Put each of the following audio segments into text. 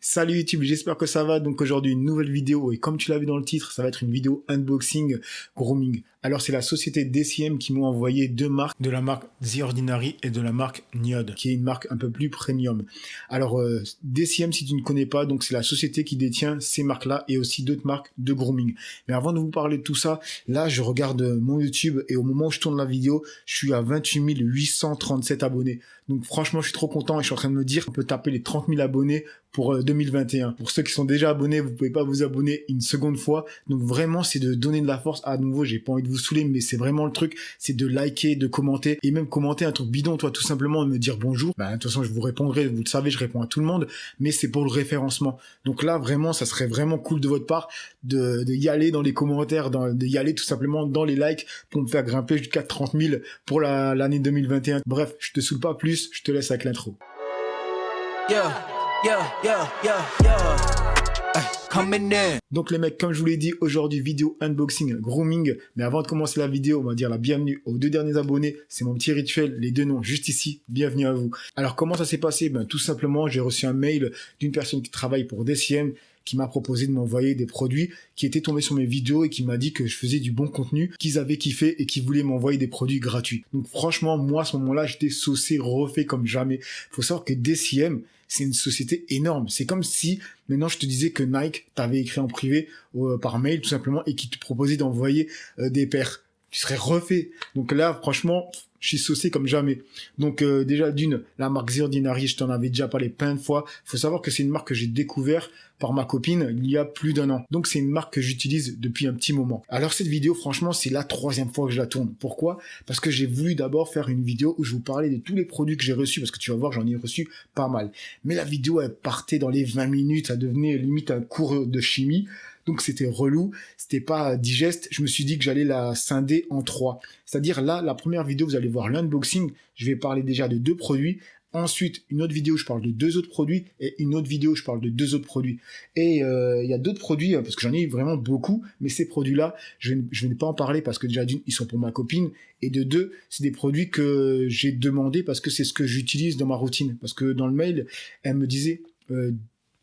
Salut YouTube, j'espère que ça va. Donc aujourd'hui une nouvelle vidéo et comme tu l'as vu dans le titre, ça va être une vidéo unboxing grooming. Alors c'est la société DCM qui m'ont envoyé deux marques, de la marque The Ordinary et de la marque Niod, qui est une marque un peu plus premium. Alors DCM, si tu ne connais pas, donc c'est la société qui détient ces marques-là et aussi d'autres marques de grooming. Mais avant de vous parler de tout ça, là je regarde mon YouTube et au moment où je tourne la vidéo, je suis à 28 837 abonnés. Donc franchement je suis trop content et je suis en train de me dire qu'on peut taper les 30 000 abonnés pour 2021. Pour ceux qui sont déjà abonnés, vous pouvez pas vous abonner une seconde fois. Donc vraiment, c'est de donner de la force. À nouveau, j'ai pas envie de vous saouler, mais c'est vraiment le truc, c'est de liker, de commenter et même commenter un truc bidon, toi, tout simplement, de me dire bonjour. Bah, de toute façon, je vous répondrai, vous le savez, je réponds à tout le monde, mais c'est pour le référencement. Donc là, vraiment, ça serait vraiment cool de votre part de y aller dans les commentaires, de y aller tout simplement dans les likes pour me faire grimper jusqu'à 30 000 pour l'année 2021. Bref, je te saoule pas plus, je te laisse avec l'intro. Donc les mecs, comme je vous l'ai dit, aujourd'hui vidéo unboxing grooming. Mais avant de commencer la vidéo, on va dire la bienvenue aux deux derniers abonnés. C'est mon petit rituel, les deux noms juste ici. Bienvenue à vous. Alors comment ça s'est passé? Ben tout simplement, j'ai reçu un mail d'une personne qui travaille pour DCM qui m'a proposé de m'envoyer des produits qui étaient tombés sur mes vidéos et qui m'a dit que je faisais du bon contenu, qu'ils avaient kiffé et qu'ils voulaient m'envoyer des produits gratuits. Donc franchement, moi à ce moment-là, j'étais saucé, refait comme jamais. Faut savoir que DCM, c'est une société énorme. C'est comme si maintenant je te disais que Nike t'avait écrit en privé par mail tout simplement et qui te proposait d'envoyer des paires. Tu serais refait. Donc là, franchement, je suis saucé comme jamais. Donc déjà d'une, la marque The Ordinary, je t'en avais déjà parlé plein de fois. Faut savoir que c'est une marque que j'ai découvert par ma copine il y a plus d'1 an. Donc c'est une marque que j'utilise depuis un petit moment. Alors cette vidéo, franchement, c'est la 3e fois que je la tourne. Pourquoi? Parce que j'ai voulu d'abord faire une vidéo où je vous parlais de tous les produits que j'ai reçus, parce que tu vas voir, j'en ai reçu pas mal. Mais la vidéo, elle partait dans les 20 minutes, ça devenait limite un cours de chimie. Donc c'était relou, c'était pas digeste. Je me suis dit que j'allais la scinder en 3. C'est-à-dire là, la première vidéo, vous allez voir l'unboxing. Je vais parler déjà de 2 produits. Ensuite, une autre vidéo, je parle de 2 autres produits. Et une autre vidéo, je parle de 2 autres produits. Et il y a d'autres produits, parce que j'en ai vraiment beaucoup. Mais ces produits-là, je vais pas en parler parce que déjà d'une, ils sont pour ma copine. Et de 2, c'est des produits que j'ai demandé parce que c'est ce que j'utilise dans ma routine. Parce que dans le mail, elle me disait...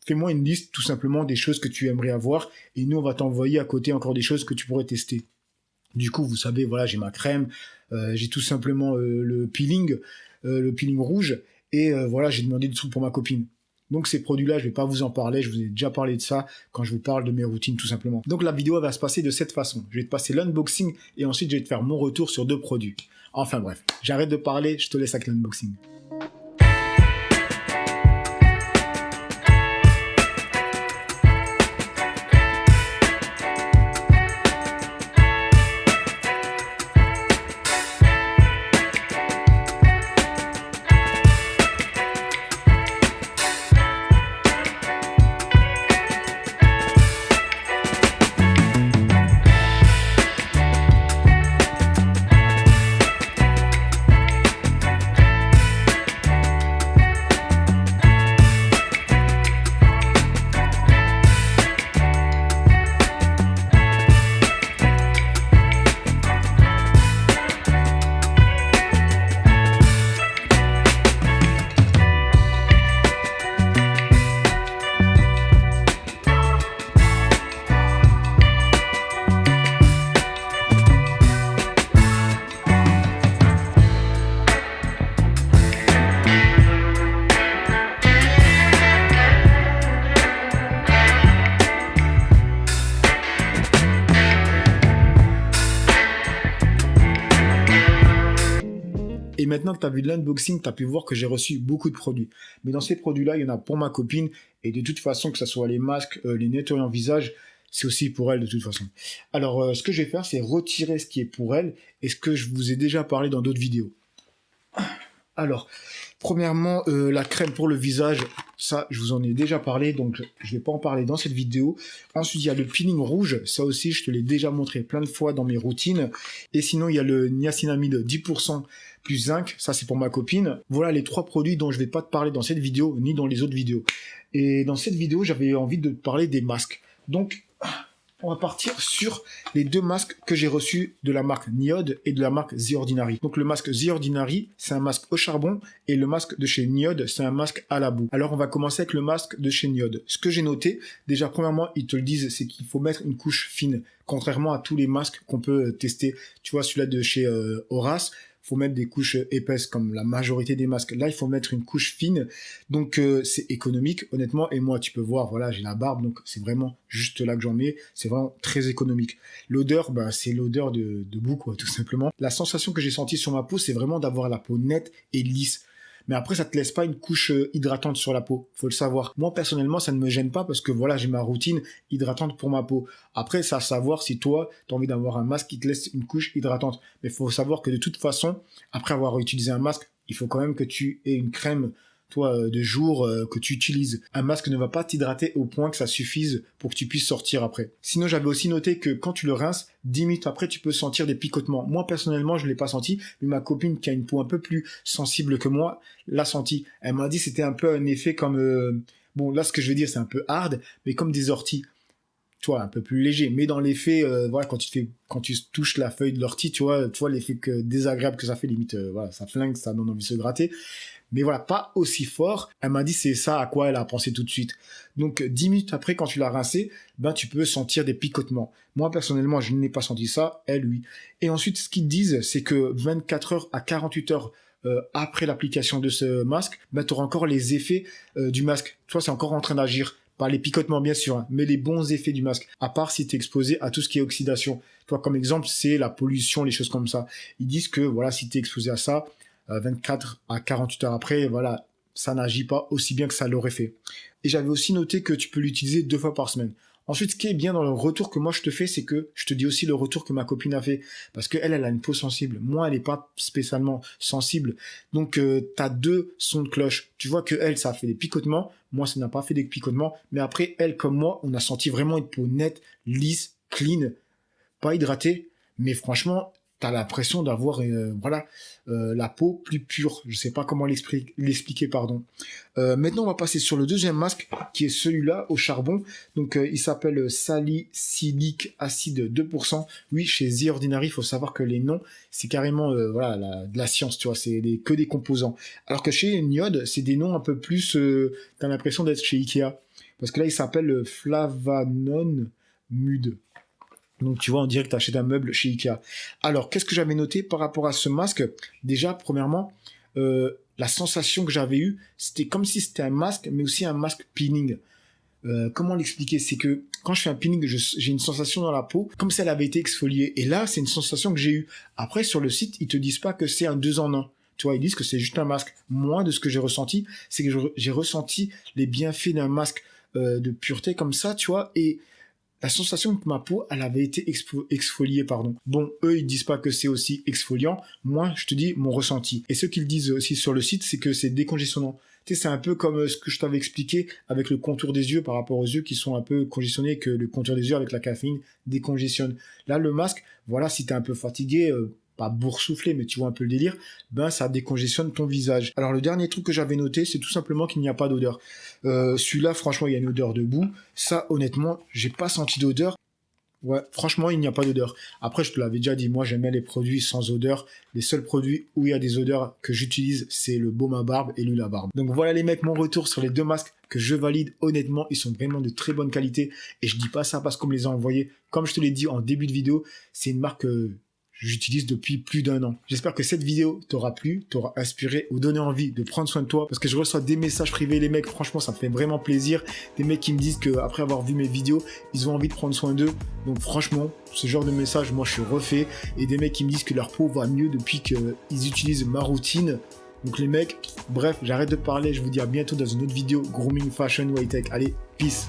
fais-moi une liste tout simplement des choses que tu aimerais avoir et nous on va t'envoyer à côté encore des choses que tu pourrais tester. Du coup vous savez, voilà, j'ai ma crème, j'ai tout simplement le peeling rouge et voilà, j'ai demandé des trucs pour ma copine. Donc ces produits-là, je vais pas vous en parler, je vous ai déjà parlé de ça quand je vous parle de mes routines tout simplement. Donc la vidéo elle va se passer de cette façon. Je vais te passer l'unboxing et ensuite je vais te faire mon retour sur 2 produits. Enfin bref, j'arrête de parler, je te laisse avec l'unboxing. Et maintenant que tu as vu l'unboxing, tu as pu voir que j'ai reçu beaucoup de produits. Mais dans ces produits-là, il y en a pour ma copine. Et de toute façon, que ce soit les masques, les nettoyants visage, c'est aussi pour elle de toute façon. Alors, ce que je vais faire, c'est retirer ce qui est pour elle et ce que je vous ai déjà parlé dans d'autres vidéos. Alors, premièrement, la crème pour le visage, ça, je vous en ai déjà parlé, donc je vais pas en parler dans cette vidéo. Ensuite, il y a le peeling rouge, ça aussi, je te l'ai déjà montré plein de fois dans mes routines. Et sinon, il y a le niacinamide 10% plus zinc, ça c'est pour ma copine. Voilà les 3 produits dont je vais pas te parler dans cette vidéo, ni dans les autres vidéos. Et dans cette vidéo, j'avais envie de te parler des masques. Donc, On va partir sur les deux masques que j'ai reçus de la marque Niod et de la marque The Ordinary. Donc le masque The Ordinary, c'est un masque au charbon et le masque de chez Niod, c'est un masque à la boue. Alors on va commencer avec le masque de chez Niod. Ce que j'ai noté, déjà premièrement, ils te le disent, c'est qu'il faut mettre une couche fine, contrairement à tous les masques qu'on peut tester. Tu vois, celui-là de chez Horace, faut mettre des couches épaisses comme la majorité des masques. Là, il faut mettre une couche fine. Donc, c'est économique, honnêtement. Et moi, tu peux voir, voilà, j'ai la barbe. Donc, c'est vraiment juste là que j'en mets. C'est vraiment très économique. L'odeur, bah, c'est l'odeur de boue, quoi, tout simplement. La sensation que j'ai sentie sur ma peau, c'est vraiment d'avoir la peau nette et lisse. Mais après, ça te laisse pas une couche hydratante sur la peau, faut le savoir. Moi, personnellement, ça ne me gêne pas parce que voilà, j'ai ma routine hydratante pour ma peau. Après, c'est à savoir si toi, tu as envie d'avoir un masque qui te laisse une couche hydratante. Mais il faut savoir que de toute façon, après avoir utilisé un masque, il faut quand même que tu aies une crème, toi, de jour que tu utilises. Un masque ne va pas t'hydrater au point que ça suffise pour que tu puisses sortir après. Sinon, j'avais aussi noté que quand tu le rinces, 10 minutes après, tu peux sentir des picotements. Moi, personnellement, je l'ai pas senti, mais ma copine qui a une peau un peu plus sensible que moi, l'a senti. Elle m'a dit que c'était un peu un effet comme... bon, là, ce que je veux dire, c'est un peu hard, mais comme des orties. Tu vois, un peu plus léger. Mais dans l'effet, voilà, quand tu touches la feuille de l'ortie, tu vois l'effet désagréable que ça fait, limite, voilà, ça flingue, ça donne envie de se gratter. Mais voilà, pas aussi fort. Elle m'a dit c'est ça à quoi elle a pensé tout de suite. Donc 10 minutes après, quand tu l'as rincé, ben tu peux sentir des picotements. Moi personnellement, je n'ai pas senti ça, elle oui. Et ensuite, ce qu'ils disent, c'est que 24 heures à 48 heures après l'application de ce masque, ben tu auras encore les effets du masque. Tu vois, c'est encore en train d'agir. Pas les picotements bien sûr, hein, mais les bons effets du masque. À part si tu es exposé à tout ce qui est oxydation. Toi, comme exemple, c'est la pollution, les choses comme ça. Ils disent que voilà, si tu es exposé à ça, 24 à 48 heures après, voilà, ça n'agit pas aussi bien que ça l'aurait fait. Et j'avais aussi noté que tu peux l'utiliser 2 fois par semaine. Ensuite, ce qui est bien dans le retour que moi je te fais, c'est que je te dis aussi le retour que ma copine a fait. Parce qu'elle, elle a une peau sensible. Moi, elle n'est pas spécialement sensible. Donc, tu as 2 sons de cloche. Tu vois que elle, ça a fait des picotements. Moi, ça n'a pas fait des picotements. Mais après, elle, comme moi, on a senti vraiment une peau nette, lisse, clean, pas hydratée. Mais franchement, t'as l'impression d'avoir la peau plus pure. Je sais pas comment l'expliquer, pardon. Maintenant, on va passer sur le deuxième masque, qui est celui-là au charbon. Donc, il s'appelle salicylic acide 2%. Oui, chez The Ordinary, il faut savoir que les noms, c'est carrément de la science, tu vois, c'est que des composants. Alors que chez Niod, c'est des noms un peu plus, t'as l'impression d'être chez Ikea. Parce que là, il s'appelle Flavanone Mud. Donc, tu vois, on dirait que tu achètes un meuble chez Ikea. Alors, qu'est-ce que j'avais noté par rapport à ce masque? Déjà, premièrement, la sensation que j'avais eue, c'était comme si c'était un masque, mais aussi un masque peeling. Comment l'expliquer? C'est que quand je fais un peeling, j'ai une sensation dans la peau, comme si elle avait été exfoliée. Et là, c'est une sensation que j'ai eue. Après, sur le site, ils te disent pas que c'est un 2 en 1. Tu vois, ils disent que c'est juste un masque. Moi, de ce que j'ai ressenti, c'est que j'ai ressenti les bienfaits d'un masque de pureté comme ça, tu vois, et la sensation que ma peau, elle avait été exfoliée, pardon. Bon, eux, ils disent pas que c'est aussi exfoliant. Moi, je te dis mon ressenti. Et ce qu'ils disent aussi sur le site, c'est que c'est décongestionnant. Tu sais, c'est un peu comme ce que je t'avais expliqué avec le contour des yeux par rapport aux yeux qui sont un peu congestionnés, que le contour des yeux avec la caféine décongestionne. Là, le masque, voilà, si t'es un peu fatigué, pas boursouflé, mais tu vois un peu le délire, ben ça décongestionne ton visage. Alors le dernier truc que j'avais noté, c'est tout simplement qu'il n'y a pas d'odeur. Celui-là, franchement, il y a une odeur de boue. Ça, honnêtement, j'ai pas senti d'odeur. Ouais, franchement, il n'y a pas d'odeur. Après, je te l'avais déjà dit, moi, j'aimais les produits sans odeur. Les seuls produits où il y a des odeurs que j'utilise, c'est le baume à barbe et l'huile à barbe. Donc voilà les mecs, mon retour sur les 2 masques que je valide. Honnêtement, ils sont vraiment de très bonne qualité. Et je dis pas ça parce qu'on me les a envoyés. Comme je te l'ai dit en début de vidéo, c'est une marque j'utilise depuis plus d'1 an. J'espère que cette vidéo t'aura plu, t'aura inspiré ou donné envie de prendre soin de toi, parce que je reçois des messages privés, les mecs, franchement, ça me fait vraiment plaisir. Des mecs qui me disent qu'après avoir vu mes vidéos, ils ont envie de prendre soin d'eux. Donc franchement, ce genre de message, moi, je suis refait. Et des mecs qui me disent que leur peau va mieux depuis qu'ils utilisent ma routine. Donc les mecs, bref, j'arrête de parler. Je vous dis à bientôt dans une autre vidéo Grooming Fashion High Tech. Allez, peace.